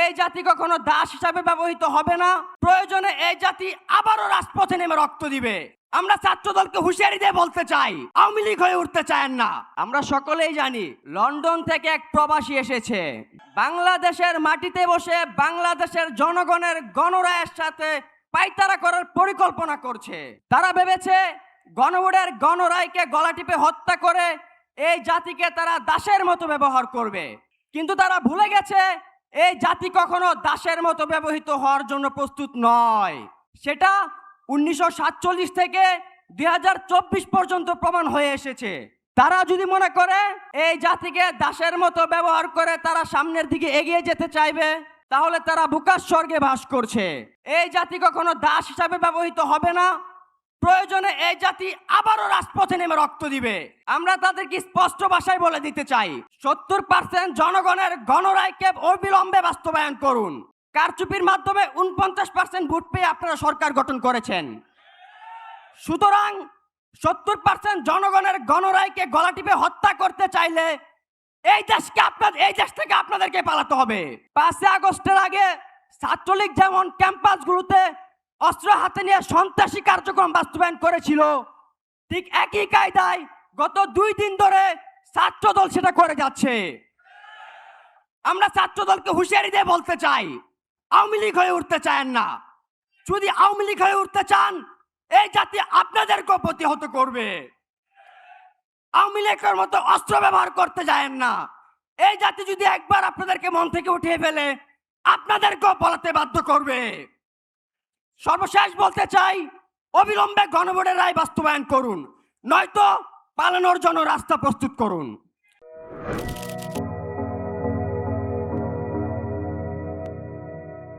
এই জাতি কখনো দাস হিসাবে ব্যবহৃত হবে না। প্রয়োজনে এই জাতি আবারও রাজপথে নেমে রক্ত দিবে। আমরা ছাত্র দলকে হুঁশিয়ারি দিয়ে বলতে চাই, আওয়ামী লীগ হয়ে উঠতে চায় না। আমরা সকলেই জানি লন্ডন থেকে এক প্রবাসী এসেছে, বাংলাদেশের মাটিতে বসে বাংলাদেশের জনগণের গণরায়ের সাথে পাইতারা করার পরিকল্পনা করছে। তারা ভেবেছে গণভোটের গণরায়কে গলা টিপে হত্যা করে এই জাতিকে তারা দাসের মতো ব্যবহার করবে, কিন্তু তারা ভুলে গেছে এই জাতি কখনো দাসের মতো ব্যবহৃত হওয়ার জন্য প্রস্তুত নয়। সেটা 1947 থেকে 2024 পর্যন্ত প্রমাণ হয়ে এসেছে। তারা যদি মনে করে এই জাতিকে দাসের মতো ব্যবহার করে তারা সামনের দিকে এগিয়ে যেতে চাইবে, তাহলে তারা বুকার স্বর্গে বাস করছে। এই জাতি কখনো দাস হিসাবে ব্যবহৃত হবে না। প্রয়োজনে এই জাতি আবারও রাজপথে নেমে রক্ত দিবে। আমরা তাদেরকে স্পষ্ট ভাষায় বলে দিতে চাই, 70% জনগণের গণরায়কে অবিলম্বে বাস্তবায়ন করুন। কারচুপির মাধ্যমে 49% ভোট পেয়ে আপনারা সরকার গঠন করেছেন। সুতরাং 70% জনগণের গণরায়কে গলা টিপে হত্যা করতে চাইলে এই দেশ থেকে আপনাদেরকে পালাতে হবে। 5 আগস্টের আগে ছাত্রলীগ যেমন ক্যাম্পাসগুলোতে অস্ত্র হাতে নিয়ে সন্ত্রাসী কার্যক্রম বাস্তবায়ন করেছিল, ঠিক একই কায়দায় গত 2 দিন ধরে ছাত্রদল সেটা করে যাচ্ছে। আমরা ছাত্রদলকে হুঁশিয়ারি দিয়ে বলতে চাই, আওয়ামী লীগ হয়ে উঠতে চান না। যদি আওয়ামী লীগ হয়ে উঠতে চান, এই জাতি আপনাদেরকেও প্রতিহত করবে। আওয়ামী লীগের মতো অস্ত্র ব্যবহার করতে যায়েন না। এই জাতি যদি একবার আপনাদেরকে মন থেকে উঠিয়ে ফেলে, আপনাদেরকেও পালাতে বাধ্য করবে। সর্বশেষ বলতে চাই, অবিলম্বে গণভোটের রায় বাস্তবায়ন করুন, নয়তো পালানোর জন্য রাস্তা প্রস্তুত করুন।